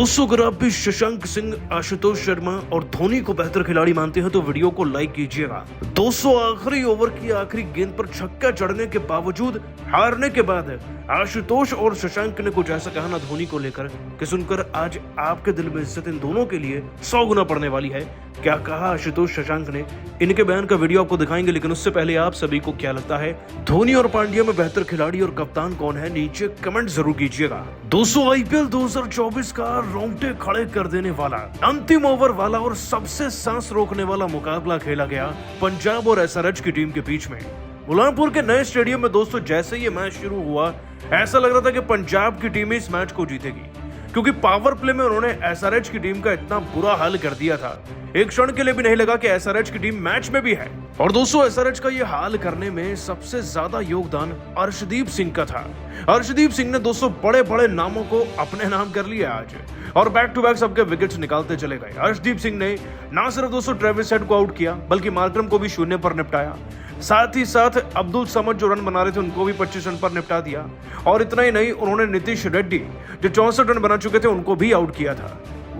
दोस्तों अगर आप भी शशांक सिंह, आशुतोष शर्मा और धोनी को बेहतर खिलाड़ी मानते हैं तो वीडियो को लाइक कीजिएगा। दोस्तों आखिरी ओवर की आखिरी गेंद पर छक्का जड़ने के बावजूद हारने के बाद आशुतोष और शशांक ने कुछ ऐसा कहा ना धोनी को लेकर कि सुनकर आज आपके दिल में इज्जत इन दोनों के लिए 100 गुना पड़ने वाली है। क्या कहा आशुतोष शशांक ने, इनके बयान का वीडियो आपको दिखाएंगे, लेकिन उससे पहले आप सभी को क्या लगता है धोनी और पांड्या में बेहतर खिलाड़ी और कप्तान कौन है, नीचे कमेंट जरूर कीजिएगा। दोस्तों आईपीएल 2024 का रोंगटे खड़े कर देने वाला, अंतिम ओवर वाला और सबसे सांस रोकने वाला मुकाबला खेला गया पंजाब और एसआरएच की टीम के बीच में मुलानपुर के नए स्टेडियम में। दोस्तों जैसे ये मैच शुरू हुआ ऐसा लग रहा था कि पंजाब की टीम इस मैच को जीतेगी, क्योंकि पावर प्ले में उन्होंने एसआरएच की टीम का इतना बुरा हाल कर दिया था, एक क्षण के लिए भी नहीं लगा कि एसआरएच की टीम मैच में भी है। और दोस्तों एसआरएच का ये हाल करने में सबसे ज्यादा योगदान अर्शदीप सिंह का था। अर्शदीप सिंह ने दोस्तों बड़े बड़े नामों को अपने नाम कर लिया आज और बैक टू बैक सबके विकेट्स निकालते चले गए। अर्शदीप सिंह ने ना सिर्फ दोस्तों ट्रेविस हेड को आउट किया बल्कि मार्करम को भी शून्य पर निपटाया, साथ ही साथ अब्दुल समद जो रन बना रहे थे उनको भी 25 रन पर निपटा दिया। और इतना ही नहीं, उन्होंने नीतीश रेड्डी जो 64 रन बना चुके थे उनको भी आउट किया था।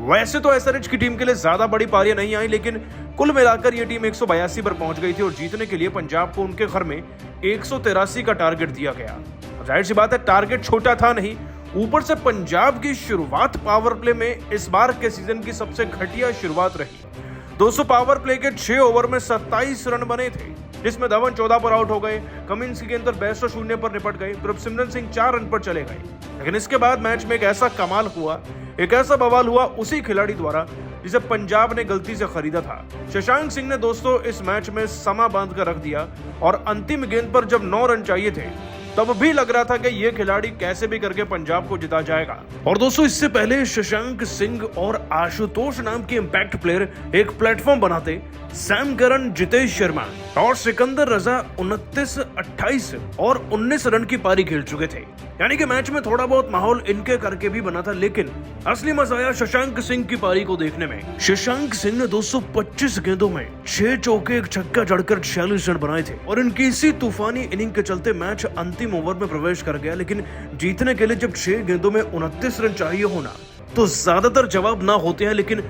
वैसे तो एसआरएच की टीम के लिए ज्यादा बड़ी पारियां नहीं आई, लेकिन कुल मिलाकर ये टीम 182 पर पहुंच गई थी और जीतने के लिए पंजाब को उनके घर में 183 का टारगेट दिया गया। जाहिर सी बात है टारगेट छोटा था नहीं, ऊपर से पंजाब की शुरुआत पावर प्ले में इस बार के सीजन की सबसे घटिया शुरुआत रही। दोस्तों पावर प्ले के 6 ओवर में 27 रन बने थे, जिसमें धवन 14 पर आउट हो गए, कमिंस की गेंद पर बेस्टो शून्य पर निपट गए, प्रभसिमरन सिंह 4 रन पर चले गए। लेकिन इसके बाद मैच में एक ऐसा कमाल हुआ, एक ऐसा बवाल हुआ उसी खिलाड़ी द्वारा जिसे पंजाब ने गलती से खरीदा था। शशांक सिंह ने दोस्तों इस मैच में समा बांध कर रख दिया और अंतिम गेंद पर जब 9 रन चाहिए थे तब भी लग रहा था कि ये खिलाड़ी कैसे भी करके पंजाब को जिता जाएगा। और दोस्तों इससे पहले शशांक सिंह और आशुतोष नाम के इंपैक्ट प्लेयर एक प्लेटफॉर्म बनाते सैम करन, जितेश शर्मा और सिकंदर रजा 29, 28 और 19 रन की पारी खेल चुके थे, यानी कि मैच में थोड़ा बहुत माहौल इनके करके भी बना था। लेकिन असली मजा आया शशांक सिंह की पारी को देखने में। शशांक सिंह ने 225 गेंदों में 6 चौके, एक छक्का जड़कर 46 रन बनाए थे और इनकी इसी तूफानी इनिंग के चलते मैच अंतिम ओवर में प्रवेश कर गया। लेकिन जीतने के लिए जब 6 गेंदों में 29 रन चाहिए होना तो ज्यादातर जवाब ना होते हैं, लेकिन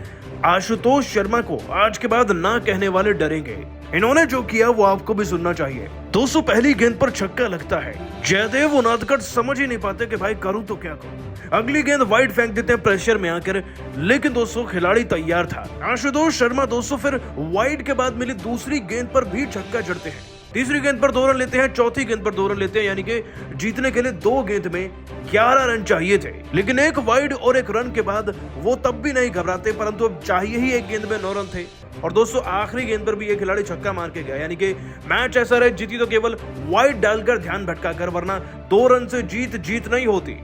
आशुतोष शर्मा को आज के बाद ना कहने वाले डरेंगे। इन्होंने जो किया वो आपको भी सुनना चाहिए। दोस्तों पहली गेंद पर छक्का लगता है, जयदेव उनादकट समझ ही नहीं पाते कि भाई करूं तो क्या करूं। अगली गेंद वाइड फेंक देते हैं प्रेशर में आकर, लेकिन दोस्तों खिलाड़ी तैयार था। आशुतोष शर्मा दोस्तों फिर वाइड के बाद मिली दूसरी गेंद पर भी छक्का जड़ते हैं, तीसरी गेंद पर 2 रन लेते हैं, चौथी गेंद पर 2 रन लेते हैं, यानी कि जीतने के लिए 2 गेंद में 11 रन चाहिए थे। लेकिन एक वाइड और एक रन के बाद वो तब भी नहीं घबराते, परंतु अब चाहिए ही एक गेंद में 9 रन थे। और दोस्तों आखिरी गेंद पर भी ये खिलाड़ी छक्का मार के गया, यानी कि मैच ऐसा रहे जीती तो केवल वाइड डालकर ध्यान भटकाकर, वरना 2 रन से जीत नहीं होती।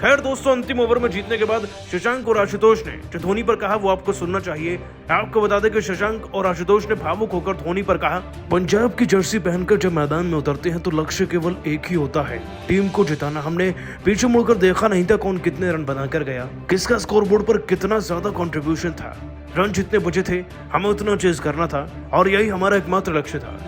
खैर दोस्तों अंतिम ओवर में जीतने के बाद शशांक और आशुतोष ने जो धोनी पर कहा वो आपको सुनना चाहिए। आपको बता दें कि शशांक और आशुतोष ने भावुक होकर धोनी पर कहा, पंजाब की जर्सी पहनकर जब मैदान में उतरते हैं तो लक्ष्य केवल एक ही होता है, टीम को जिताना। हमने पीछे मुड़कर देखा नहीं था कौन कितने रन बनाकर गया, किसका स्कोरबोर्ड पर कितना ज्यादा कंट्रीब्यूशन था, रन जितने बचे थे हमें उतना चेज करना था और यही हमारा एकमात्र लक्ष्य था।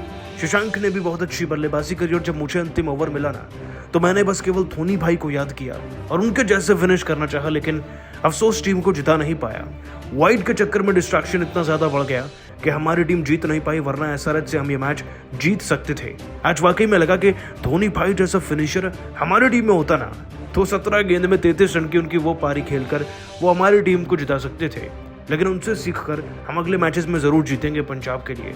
शशांक ने भी बहुत अच्छी बल्लेबाजी करी और जब मुझे अंतिम ओवर मिला ना तो मैंने बस केवल धोनी भाई को याद किया और उनके जैसे फिनिश करना चाहा, लेकिन अफसोस टीम को जिता नहीं पाया। वाइड के चक्कर में डिस्ट्रैक्शन इतना ज्यादा बढ़ गया कि हमारी टीम जीत नहीं पाई, वरना एसआरएच से हम ये मैच जीत सकते थे। आज वाकई में लगा कि धोनी भाई जैसा फिनिशर हमारी टीम में होता ना तो 17 गेंद में 33 रन की उनकी वो पारी खेलकर वो हमारी टीम को जिता सकते थे। लेकिन उनसे सीखकर हम अगले मैचेस में जरूर जीतेंगे पंजाब के लिए।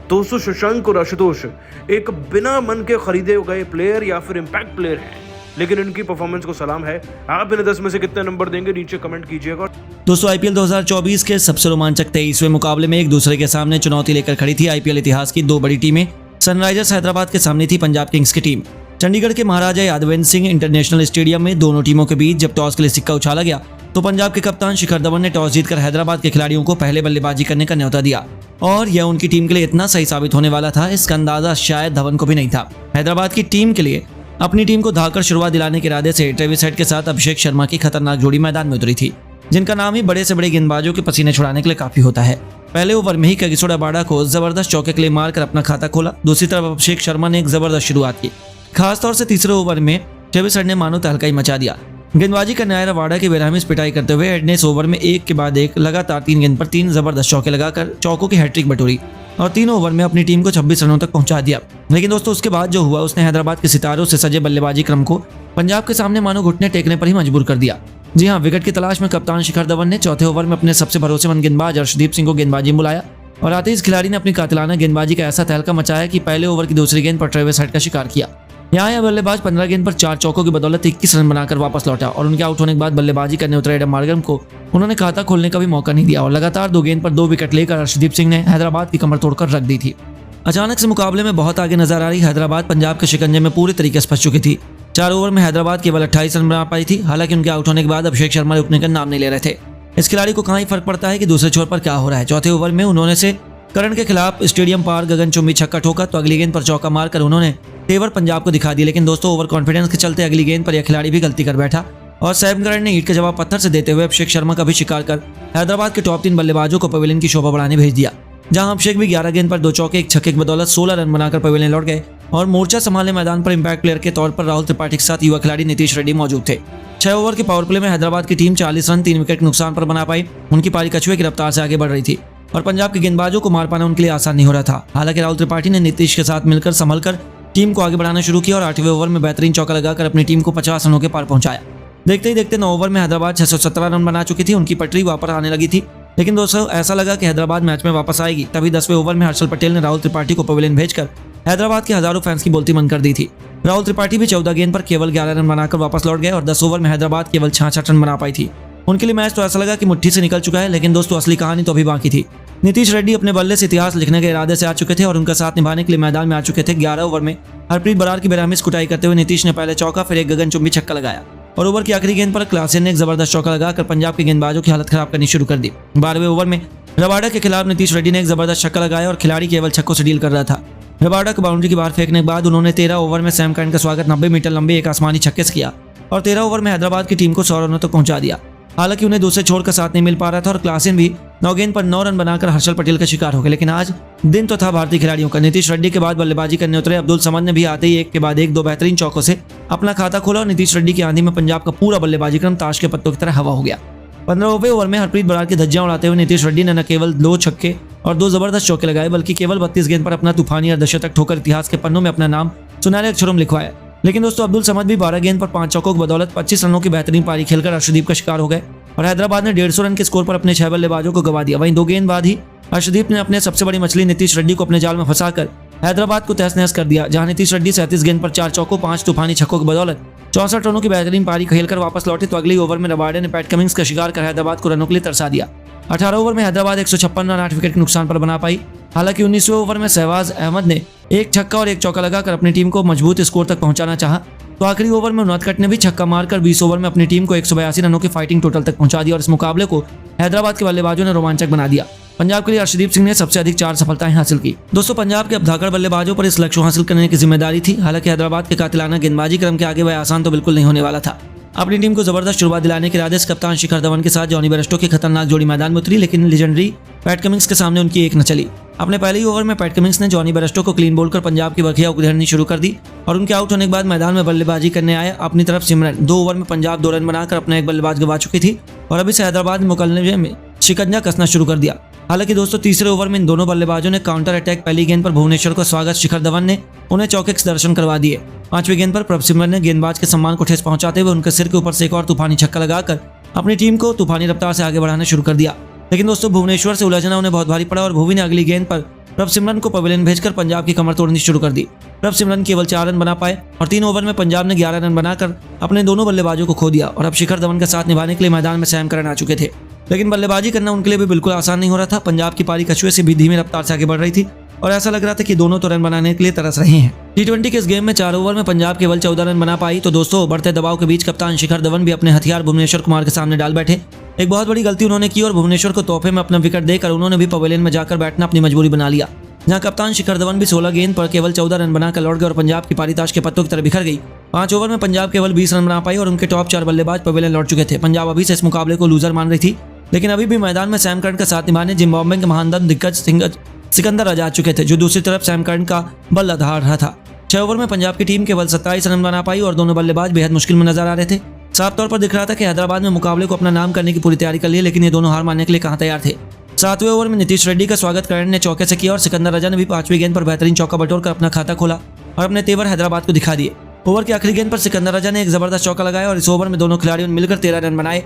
दोस्तों शशांक और आशुतोष एक बिना मन के खरीदे गए प्लेयर या फिर इम्पैक्ट प्लेयर हैं, लेकिन इनकी परफॉर्मेंस को सलाम है। आप इन्हें 10 में से कितने नंबर देंगे नीचे कमेंट कीजिएगा। दोस्तों आईपीएल 2024 के सबसे रोमांचक 23वें मुकाबले में एक दूसरे के सामने चुनौती लेकर खड़ी थी आईपीएल इतिहास की 2 बड़ी टीमें। सनराइजर्स हैदराबाद के सामने थी पंजाब किंग्स की टीम। चंडीगढ़ के महाराजा यादवेंद्र सिंह इंटरनेशनल स्टेडियम में दोनों टीमों के बीच जब टॉस के लिए सिक्का उछाला गया तो पंजाब के कप्तान शिखर धवन ने टॉस जीतकर हैदराबाद के खिलाड़ियों को पहले बल्लेबाजी करने का न्योता दिया और यह उनकी टीम के लिए इतना सही साबित होने वाला था, इसका अंदाजा शायद धवन को भी नहीं था। हैदराबाद की टीम के लिए अपनी टीम को धाकर शुरुआत दिलाने के इरादे से ट्रेविस हेड के साथ अभिषेक शर्मा की खतरनाक जोड़ी मैदान में उतरी थी, जिनका नाम ही बड़े से बड़े गेंदबाजों के पसीने छुड़ाने के लिए काफी होता है। पहले ओवर में ही कागिसो रबाडा को जबरदस्त चौके के लिए मारकर अपना खाता खोला। दूसरी तरफ अभिषेक शर्मा ने एक जबरदस्त शुरुआत की, खासतौर से तीसरे ओवर में ट्रेविस हेड ने मानो तहलका ही मचा दिया। गेंदबाजी करने आए रबाडा की बेरहमी पिटाई करते हुए हेड ने इस ओवर में एक के बाद एक लगातार 3 गेंद पर 3 जबरदस्त चौके लगाकर चौकों की हैट्रिक बटोरी और 3 ओवर में अपनी टीम को 26 रनों तक पहुंचा दिया। लेकिन दोस्तों उसके बाद जो हुआ उसने हैदराबाद के सितारों से सजे बल्लेबाजी क्रम को पंजाब के सामने मानो घुटने टेकने पर ही मजबूर कर दिया। जी हाँ, विकेट की तलाश में कप्तान शिखर धवन ने चौथे ओवर में अपने सबसे भरोसेमंद गेंदबाज अर्शदीप सिंह को गेंदबाजी में बुलाया और आते ही इस खिलाड़ी ने अपनी कातिलाना गेंदबाजी का ऐसा तहलका मचाया कि पहले ओवर की दूसरी गेंद पर ट्रेविस हेड का शिकार किया। यहाँ यह बल्लेबाज 15 गेंद पर 4 चौकों की बदौलत 21 रन बनाकर वापस लौटा और उनके आउट होने के बाद बल्लेबाजी करने उतरे एडम मार्गरम को उन्होंने खाता खोलने का भी मौका नहीं दिया और लगातार 2 गेंद पर 2 विकेट लेकर अर्शदीप सिंह ने हैदराबाद की कमर तोड़कर रख दी थी। अचानक से मुकाबले में बहुत आगे नजर आ रही हैदराबाद पंजाब के शिकंजे में पूरी तरीके से फंस चुकी थी। 4 ओवर में हैदराबाद केवल 28 रन बना पाई थी। हालांकि उनके आउट होने के बाद अभिषेक शर्मा रुकने का नाम नहीं ले रहे थे। इस खिलाड़ी को कहाँ ही फर्क पड़ता है कि दूसरे छोर पर क्या हो रहा है। चौथे ओवर में उन्होंने से करण के खिलाफ स्टेडियम पार गगनचुंबी छक्का ठोका तो अगली गेंद पर चौका मारकर उन्होंने तेवर पंजाब को दिखा दिया। लेकिन दोस्तों ओवर कॉन्फिडेंस के चलते अगली गेंद पर यह खिलाड़ी भी गलती कर बैठा और सैम करन ने ईंट का जवाब पत्थर से देते हुए अभिषेक शर्मा का भी शिकार कर हैदराबाद के टॉप 3 बल्लेबाजों को पवेलियन की शोभा बढ़ाने भेज दिया। जहां अभिषेक भी 11 गेंद पर 2 चौके 1 छक्के की बदौलत 16 रन बनाकर पवेलियन लौट गए और मोर्चा संभालने मैदान पर इंपैक्ट प्लेयर के तौर पर राहुल त्रिपाठी के साथ युवा खिलाड़ी नीतीश रेड्डी मौजूद थे। 6 ओवर के पावर प्ले में हैदराबाद की टीम 40 रन 3 विकेट के नुकसान पर बना पाई। उनकी पारी कछुए की रफ्तार से आगे बढ़ रही थी और पंजाब के गेंदबाजों को मार पाना उनके लिए आसान नहीं हो रहा था। हालांकि राहुल त्रिपाठी ने नीतीश के साथ मिलकर संभलकर टीम को आगे बढ़ाना शुरू किया और 8वें ओवर में बेहतरीन चौका लगाकर अपनी टीम को 50 रनों के पार पहुंचाया। देखते ही देखते 9 ओवर में हैदराबाद 617 रन बना चुकी थी। उनकी पटरी वापस आने लगी थी। लेकिन दोस्तों ऐसा लगा कि हैदराबाद मैच में वापस आएगी। तभी 10वें ओवर में हर्षल पटेल ने राहुल त्रिपाठी को पवेलियन भेजकर हैदराबाद के हजारों फैंस की बोलती बंद कर दी थी। राहुल त्रिपाठी भी 14 गेंद पर केवल 11 रन बनाकर वापस लौट गए और 10 ओवर में हैदराबाद केवल 66 रन बना पाई थी। उनके लिए मैच तो ऐसा लगा कि मुट्ठी से निकल चुका है। लेकिन दोस्तों असली कहानी तो अभी बाकी थी। नीतीश रेड्डी अपने बल्ले से इतिहास लिखने के इरादे से आ चुके थे और उनका साथ निभाने के लिए मैदान में आ चुके थे। 11 ओवर में हरप्रीत बरार की बेरहमी कुटाई करते हुए नीतीश ने पहले चौका फिर एक गगनचुंबी छक्का लगाया और ओवर की आखिरी गेंद पर क्लासेन ने एक जबरदस्त चौका लगाकर पंजाब के गेंदबाजों की हालत खराब करनी शुरू कर दी। 12वें ओवर में रबाडा के खिलाफ नीतीश रेड्डी ने एक जबरदस्त छक्का लगाया और खिलाड़ी केवल छक्कों से डील कर रहा था। रबाडा को बाउंड्री की बाहर फेंकने के बाद उन्होंने 13 ओवर में सैम करन का स्वागत 90 मीटर लंबे एक आसमानी छक्के से किया और 13 ओवर में हैदराबाद की टीम को 100 रनों तक पहुंचा दिया। हालांकि उन्हें दूसरे छोर का साथ नहीं मिल पा रहा था और क्लासेन भी 9 गेंद पर 9 रन बनाकर हर्षल पटेल का शिकार हो गए। लेकिन आज दिन तो था भारतीय खिलाड़ियों का। नीतीश रेड्डी के बाद बल्लेबाजी करने उतरे अब्दुल समद ने भी आते ही एक के बाद एक 2 बेहतरीन चौकों से अपना खाता खोला और नीतीश रेड्डी की आंधी में पंजाब का पूरा बल्लेबाजी क्रम ताश के पत्तों की तरह हवा हो गया। 15वें ओवर में हरप्रीत बरार की धज्जियां उड़ाते हुए नीतीश रेड्डी ने न केवल 2 छक्के और 2 जबरदस्त चौके लगाए बल्कि केवल 32 गेंद पर अपना तूफानी अर्धशतक ठोकर इतिहास के पन्नों में अपना नाम सुनहरे अक्षरों में लिखवाया। लेकिन दोस्तों अब्दुल समद भी 12 गेंद पर 5 चौकों की बदौलत 25 रनों की बेहतरीन पारी खेलकर अर्शदीप का शिकार हो गए और हैदराबाद ने 150 रन के स्कोर पर अपने 6 बल्लेबाजों को गवा दिया। वहीं 2 गेंद बाद ही अर्शदीप ने अपने सबसे बड़ी मछली नीतीश रेड्डी को अपने जाल में फंसाकर हैदराबाद को तहस नहस कर दिया। जहां नीतीश रेड्डी 37 गेंद पर 4 चौकों 5 तूफानी छक्कों की बदौलत 64 रनों की बेहतरीन पारी खेलकर वापस लौटे तो अगली ओवर में रबाडा ने पैट कमिंग्स का शिकार कर हैदराबाद को रनों के लिए तरसा दिया। 18 ओवर में हैदराबाद 156 रन 8 विकेट के नुकसान पर बना पाई। हालांकि 19वें ओवर में शहबाज अहमद ने एक छक्का और एक चौका लगाकर अपनी टीम को मजबूत स्कोर तक पहुंचाना चाहा तो आखिरी ओवर में उनहत्तर ने भी छक्का मारकर 20 ओवर में अपनी टीम को 182 रनों की फाइटिंग टोटल तक पहुंचा दिया और इस मुकाबले को हैदराबाद के बल्लेबाजों ने रोमांचक बना दिया। पंजाब के लिए अर्शदीप सिंह ने सबसे अधिक 4 सफलताएं हासिल की। दोस्तों पंजाब के अबधाकड़ बल्लेबाजों पर इस लक्ष्य को हासिल करने की जिम्मेदारी थी। हालांकि हैदराबाद के कातिलाना गेंदबाजी क्रम के आगे वह आसान तो बिल्कुल नहीं होने वाला था। अपनी टीम को जबरदस्त शुरुआत दिलाने के इरादे से कप्तान शिखर धवन के साथ जॉनी बेयरस्टो की खतरनाक जोड़ी मैदान में उतरी। लेकिन लेजेंडरी पैट कमिंग्स के सामने उनकी एक न चली। अपने पहले ही ओवर में पैट कमिंग्स ने जॉनी बेयरस्टो को क्लीन बोल कर पंजाब की बखिया उधेड़नी शुरू कर दी और उनके आउट होने के बाद मैदान में बल्लेबाजी करने आए अपनी तरफ सिमरन। 2 ओवर में पंजाब 2 रन बनाकर अपना एक बल्लेबाज गंवा चुकी थी और अभी से हैदराबाद मुकाबले में शिकंजा कसना शुरू कर दिया। हालांकि दोस्तों तीसरे ओवर में इन दोनों बल्लेबाजों ने काउंटर अटैक पहली गेंद पर भुवनेश्वर को स्वागत शिखर धवन ने उन्हें चौके के दर्शन करवा दिए। 5वीं गेंद पर प्रभ सिमरन ने गेंदबाज के सम्मान को ठेस पहुंचाते हुए उनके सिर के ऊपर से एक और तूफानी छक्का लगाकर अपनी टीम को तूफानी रफ्तार से आगे बढ़ाना शुरू कर दिया। लेकिन दोस्तों भुवनेश्वर से उलझना उन्हें बहुत भारी पड़ा और भुवी ने अगली गेंद पर प्रभ सिमरन को पवेलियन भेजकर पंजाब की कमर तोड़नी शुरू कर दी। प्रभ सिमरन केवल 4 रन बना पाए और 3 ओवर में पंजाब ने 11 रन बनाकर अपने दोनों बल्लेबाजों को खो दिया और अब शिखर धवन का साथ निभाने के लिए मैदान में सैम करन आ चुके थे। लेकिन बल्लेबाजी करना उनके लिए भी बिल्कुल आसान नहीं हो रहा था। पंजाब की पारी कछुए से भी धीमी रफ्तार से आगे बढ़ रही थी और ऐसा लग रहा था कि दोनों तो रन बनाने के लिए तरस रहे हैं। T20 के इस गेम में 4 ओवर में पंजाब केवल 14 रन बना पाई तो दोस्तों बढ़ते दबाव के बीच कप्तान शिखर धवन भी अपने हथियार भुवनेश्वर कुमार के सामने डाल बैठे। एक बहुत बड़ी गलती उन्होंने की और भुवनेश्वर को तोहफे में अपना विकेट देकर उन्होंने भी पवेलियन में जाकर बैठना अपनी मजबूरी बना लिया। जहां कप्तान शिखर धवन भी 16 गेंद पर केवल 14 रन बनाकर लौट गए और पंजाब की पारी ताश के पत्तों की तरह बिखर गई। 5 ओवर में पंजाब केवल 20 रन बना पाई और उनके टॉप 4 बल्लेबाज पवेलियन लौट चुके थे। पंजाब अभी से इस मुकाबले को लूजर मान रही थी लेकिन अभी भी मैदान में सैम करन का साथ निभाने जिम्बाब्वे के महानदम दिग्गज सिकंदर आजाद चुके थे जो दूसरी तरफ सैम करन का बल आधार रहा था। 6 ओवर में पंजाब की टीम केवल 27 रन बना पाई और दोनों बल्लेबाज बेहद मुश्किल में नजर आ रहे थे। साफ तौर पर दिख रहा था कि हैदराबाद में मुकाबले को अपना नाम करने की पूरी तैयारी कर ली, लेकिन ये दोनों हार मानने के लिए कहां तैयार थे। 7वें ओवर में नीतीश रेड्डी का स्वागत करण ने चौके से किया और सिकंदर राजा ने भी 5वीं गेंद पर बेहतरीन चौका बटोरकर अपना खाता खोला और अपने तेवर हैदराबाद को दिखा दिए। ओवर की आखिरी गेंद पर सिकंदर राजा ने एक जबरदस्त चौका लगाया और इस ओवर में दोनों खिलाड़ियों ने मिलकर 13 रन बनाए।